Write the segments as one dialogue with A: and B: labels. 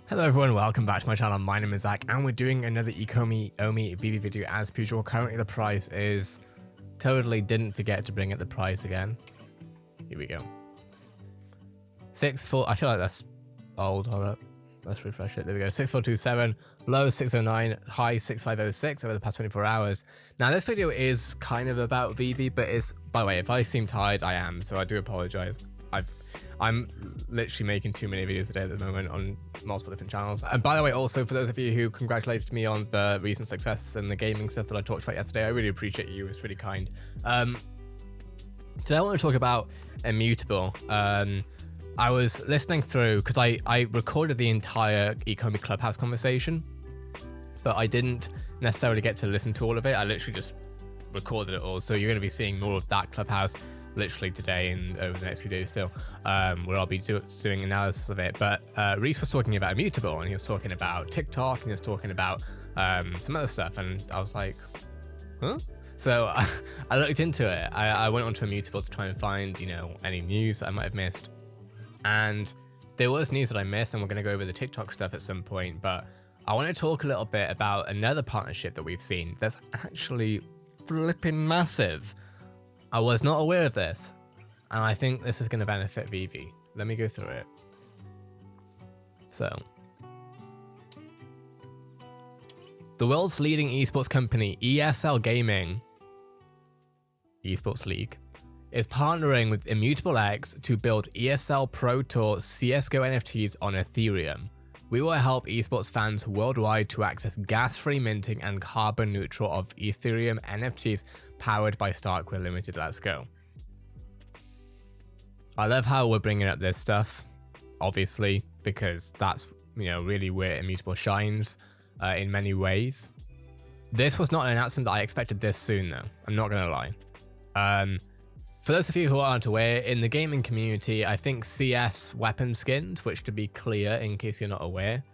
A: Hello everyone, welcome back to my channel. My name is Zach and we're doing another ECOMI OMI VeVe video as per usual. Currently the price is, totally didn't forget to bring up the price again. Here we go. 64, I feel like that's old, hold up. Let's refresh it, there we go. 6427, low 609, high 6506 over the past 24 hours. Now this video is kind of about VeVe, but it's, by the way, if I seem tired, I am, so I do apologize. I'm literally making too many videos a day at the moment on multiple different channels. And by the way, also for those of you who congratulated me on the recent success and the gaming stuff that I talked about yesterday, I really appreciate you. It's really kind. Today I want to talk about Immutable. I was listening through because I recorded the entire ECOMI Clubhouse conversation, but I didn't necessarily get to listen to all of it. I literally just recorded it all. So you're going to be seeing more of that Clubhouse literally today and over the next few days still, where I'll be doing analysis of it. But Reese was talking about Immutable, and he was talking about TikTok, and he was talking about some other stuff, and I was like, huh? So I looked into it. I went onto Immutable to try and find, you know, any news I might have missed, and there was news that I missed, and we're going to go over the TikTok stuff at some point, but I want to talk a little bit about another partnership that we've seen that's actually flipping massive. I was not aware of this, and I think this is going to benefit VeVe. Let me go through it. So, the world's leading esports company, ESL Gaming, Esports League, is partnering with ImmutableX to build ESL Pro Tour CSGO NFTs on Ethereum. We will help esports fans worldwide to access gas-free minting and carbon neutral of Ethereum NFTs powered by Starkware Limited. Let's go. I love how we're bringing up this stuff, obviously, because that's, you know, really where Immutable shines in many ways. This was not an announcement that I expected this soon, though. I'm not going to lie. For those of you who aren't aware, in the gaming community, I think CS weapon skins, which to be clear, in case you're not aware,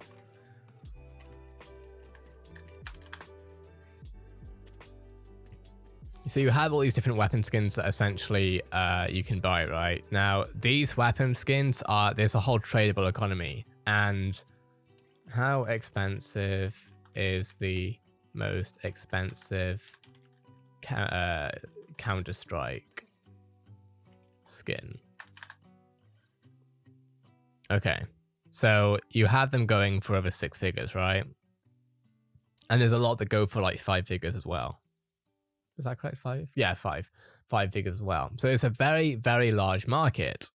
A: so you have all these different weapon skins that essentially you can buy, right? Now, these weapon skins there's a whole tradable economy. And how expensive is the most expensive Counter-Strike skin? Okay, so you have them going for over 6 figures, right? And there's a lot that go for like 5 figures as well. Is that correct? 5? Yeah, 5 figures as well. So it's a very, very large market.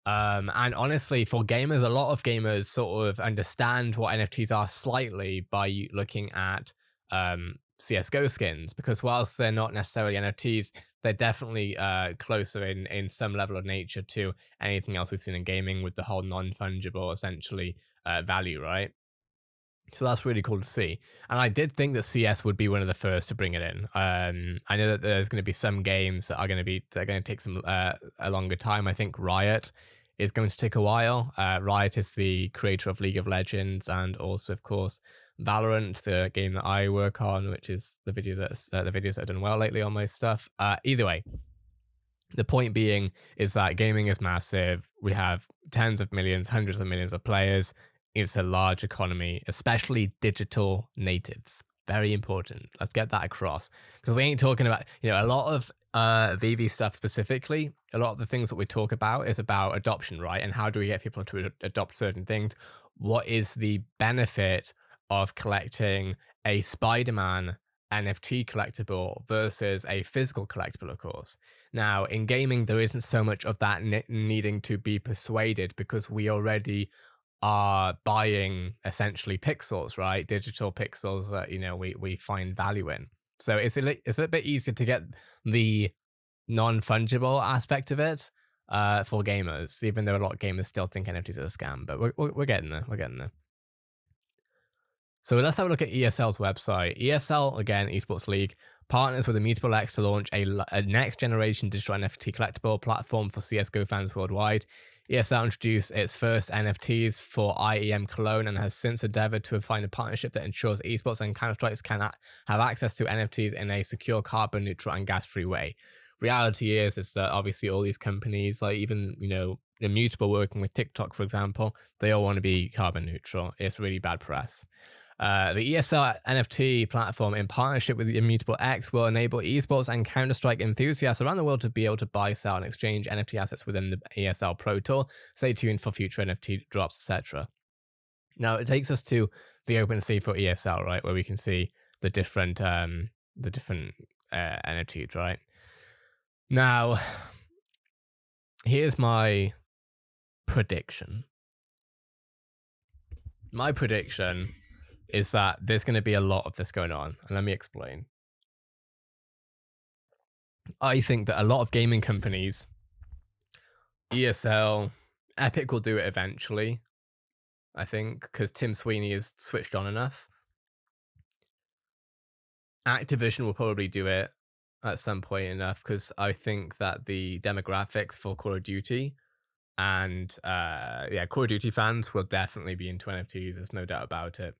A: And honestly, for gamers, a lot of gamers sort of understand what NFTs are slightly by looking at CSGO skins, because whilst they're not necessarily NFTs, they're definitely closer in some level of nature to anything else we've seen in gaming, with the whole non-fungible, essentially, value, right? So that's really cool to see. And I did think that CS would be one of the first to bring it in. I know that there's going to be some games that are going to take some a longer time. I think Riot is going to take a while. Riot is the creator of League of Legends, and also, of course, Valorant, the game that I work on, which is the videos that I've done well lately on my stuff. Either way, the point being is that gaming is massive. We have tens of millions, hundreds of millions of players. It's a large economy, especially digital natives. Very important. Let's get that across, because we ain't talking about, you know, a lot of VeVe stuff specifically. A lot of the things that we talk about is about adoption, right? And how do we get people to adopt certain things? What is the benefit of collecting a Spider-Man NFT collectible versus a physical collectible, of course. Now, in gaming, there isn't so much of that needing to be persuaded, because we already are buying essentially pixels, right? Digital pixels that, you know, we find value in. So it's a bit easier to get the non-fungible aspect of it for gamers, even though a lot of gamers still think NFTs are a scam. But we're getting there. We're getting there. So let's have a look at ESL's website. ESL, again, Esports League, partners with ImmutableX to launch a next-generation digital NFT collectible platform for CSGO fans worldwide. ESL introduced its first NFTs for IEM Cologne and has since endeavored to find a partnership that ensures esports and Counter-Strikes can have access to NFTs in a secure, carbon-neutral and gas-free way. Reality is that obviously all these companies, like even, you know, Immutable working with TikTok, for example, they all want to be carbon neutral. It's really bad press. The ESL NFT platform, in partnership with ImmutableX, will enable esports and Counter-Strike enthusiasts around the world to be able to buy, sell, and exchange NFT assets within the ESL Pro Tour. Stay tuned for future NFT drops, etc. Now it takes us to the OpenSea for ESL, right, where we can see the different NFTs, right? Now, here's my prediction. My prediction is that there's going to be a lot of this going on, and let me explain. I think that a lot of gaming companies, ESL, Epic will do it eventually, I think, because Tim Sweeney is switched on enough. Activision will probably do it at some point enough, because I think that the demographics for Call of Duty and Call of Duty fans will definitely be into NFTs. There's no doubt about it.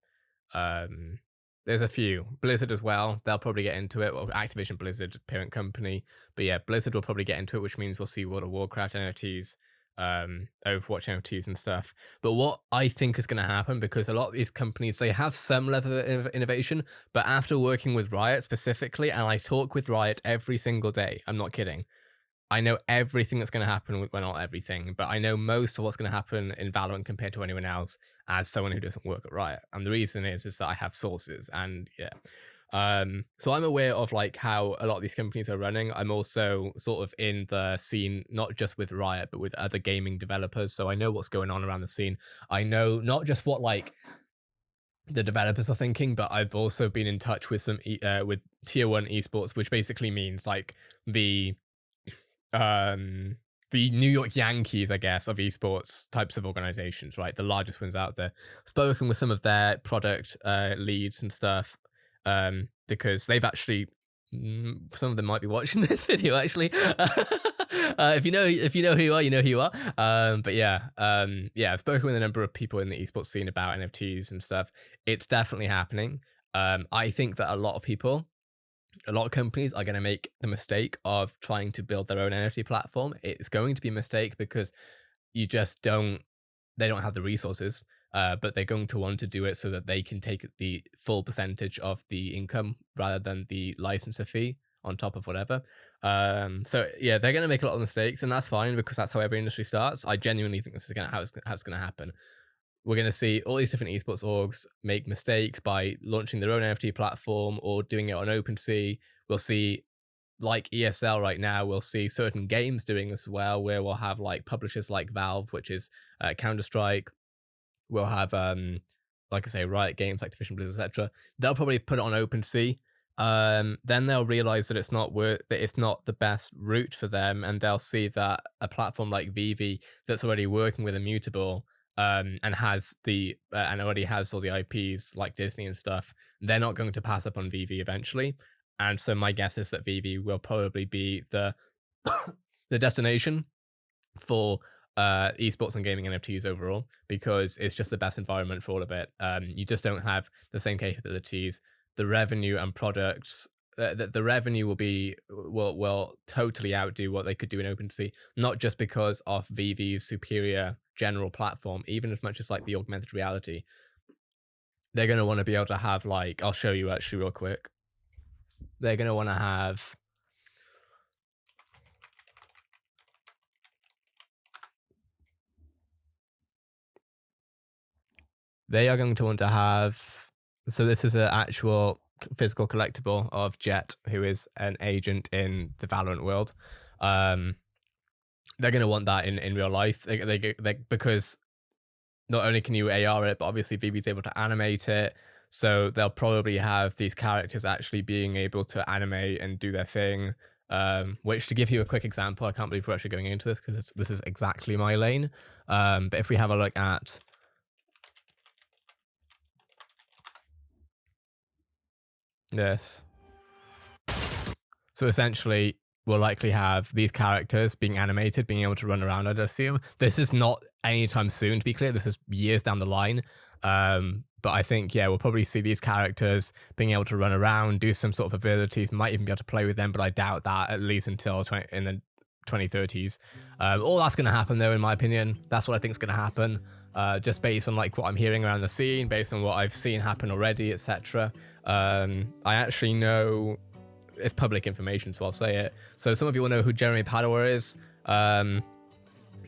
A: There's a few. Blizzard as well. They'll probably get into it. Well, Activision Blizzard, parent company. But yeah, Blizzard will probably get into it, which means we'll see World of Warcraft NFTs, Overwatch NFTs and stuff. But what I think is going to happen, because a lot of these companies, they have some level of innovation, but after working with Riot specifically, and I talk with Riot every single day, I'm not kidding, I know everything that's going to happen, well, not everything, but I know most of what's going to happen in Valorant compared to anyone else as someone who doesn't work at Riot. And the reason is that I have sources, and yeah. So I'm aware of like how a lot of these companies are running. I'm also sort of in the scene, not just with Riot, but with other gaming developers. So I know what's going on around the scene. I know not just what like the developers are thinking, but I've also been in touch with some with tier 1 esports, which basically means like the New York Yankees, I guess, of esports types of organizations, right? The largest ones out there. Spoken with some of their product leads and stuff, because they've actually, some of them might be watching this video actually. If you know who you are, you know who you are. But yeah, I've spoken with a number of people in the esports scene about NFTs and stuff. It's definitely happening. I think that a lot of companies are going to make the mistake of trying to build their own NFT platform. It's going to be a mistake because they don't have the resources, but they're going to want to do it so that they can take the full percentage of the income rather than the licensor fee on top of whatever. So yeah, they're going to make a lot of mistakes, and that's fine because that's how every industry starts. I genuinely think this is how it's going to happen. We're going to see all these different esports orgs make mistakes by launching their own NFT platform or doing it on OpenSea. We'll see, like ESL right now, we'll see certain games doing this as well, where we'll have like publishers like Valve, which is Counter-Strike. We'll have, like I say, Riot Games, Activision Blizzard, etc. They'll probably put it on OpenSea. Then they'll realize that it's not the best route for them, and they'll see that a platform like VeVe that's already working with Immutable, and already has all the IPs like Disney and stuff, they're not going to pass up on VeVe eventually. And so my guess is that VeVe will probably be the the destination for esports and gaming NFTs overall, because it's just the best environment for all of it. You just don't have the same capabilities, the revenue and products. The revenue will totally outdo what they could do in OpenSea, not just because of VeVe's superior general platform, even as much as like the augmented reality. They're going to want to be able to have, like, I'll show you actually real quick. They're going to want to have, they are going to want to have, so this is an actual physical collectible of Jet, who is an agent in the Valorant world. They're going to want that in real life. They because not only can you AR it, but obviously VeVe's able to animate it. So they'll probably have these characters actually being able to animate and do their thing. Which, to give you a quick example, I can't believe we're actually going into this because this is exactly my lane. But if we have a look at this, so essentially we'll likely have these characters being animated, being able to run around, I'd assume. This is not anytime soon, to be clear. This is years down the line. But I think, yeah, we'll probably see these characters being able to run around, do some sort of abilities, might even be able to play with them, but I doubt that, at least until in the 2030s. All that's going to happen though, in my opinion. That's what I think is going to happen, just based on like what I'm hearing around the scene, based on what I've seen happen already, etc. I actually know it's public information, so I'll say it. So some of you will know who Jeremy Padua is.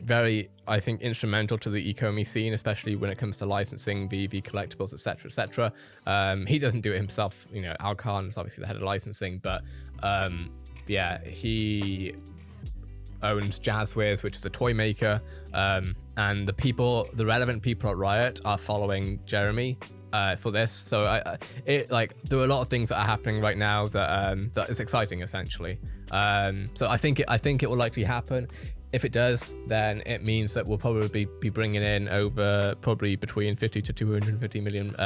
A: Very, I think, instrumental to the ECOMI scene, especially when it comes to licensing, VeVe collectibles, etc., etc. He doesn't do it himself, you know. Al Khan is obviously the head of licensing, but yeah, he owns Jazzwares, which is a toy maker, and the relevant people at Riot are following Jeremy for this. So there are a lot of things that are happening right now that is exciting, essentially. So I think it will likely happen. If it does, then it means that we'll probably be bringing in over probably between 50 to 250 million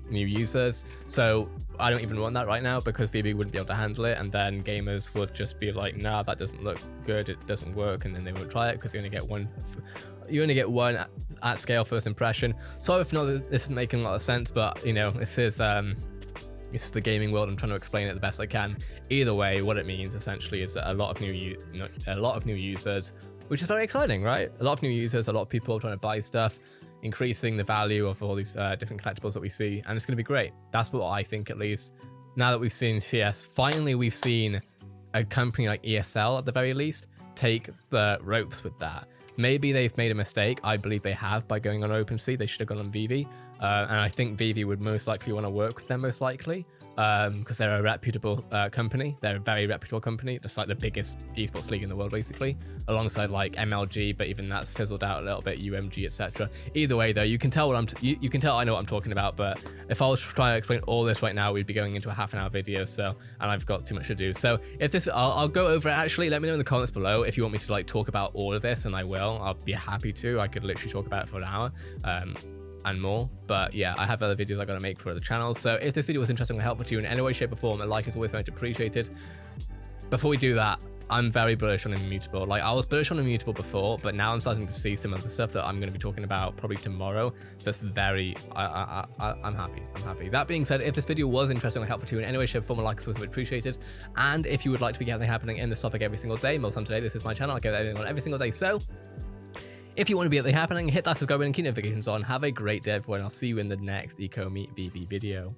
A: new users. So I don't even want that right now, because VeVe wouldn't be able to handle it, and then gamers would just be like, nah, that doesn't look good, it doesn't work, and then they won't try it, because you only get one at scale first impression. So if not, this isn't making a lot of sense, but you know, this is the gaming world. I'm trying to explain it the best I can. Either way, what it means essentially is that a lot of new users, which is very exciting, right? A lot of new users, a lot of people trying to buy stuff, increasing the value of all these different collectibles that we see, and it's going to be great. That's what I think, at least. Now that we've seen CS, finally we've seen a company like ESL, at the very least, take the ropes with that. Maybe they've made a mistake. I believe they have by going on OpenSea. They should have gone on VeVe. And I think VeVe would most likely want to work with them, most likely, because they're a reputable company. They're a very reputable company. It's like the biggest esports league in the world, basically, alongside like MLG, but even that's fizzled out a little bit, UMG, etc. Either way, though, you can tell you can tell I know what I'm talking about. But if I was trying to explain all this right now, we'd be going into a half-an-hour video. So, and I've got too much to do. So if this, I'll go over it. Actually, let me know in the comments below if you want me to like talk about all of this, and I will. I'll be happy to. I could literally talk about it for an hour. And more, but yeah, I have other videos I gotta make for other channels. So if this video was interesting or helpful to you in any way, shape, or form, a like is always very much appreciated. Before we do that, I'm very bullish on Immutable. Like, I was bullish on Immutable before, but now I'm starting to see some of the stuff that I'm going to be talking about probably tomorrow. That's very, I'm happy. I'm happy. That being said, if this video was interesting or helpful to you in any way, shape, or form, a like is always appreciated. And if you would like to be getting happening in this topic every single day, most time today, this is my channel. I get everything on every single day. So if you want to be at the happening, hit that subscribe button and keep notifications on. Have a great day, everyone. I'll see you in the next ECOMI VeVe video.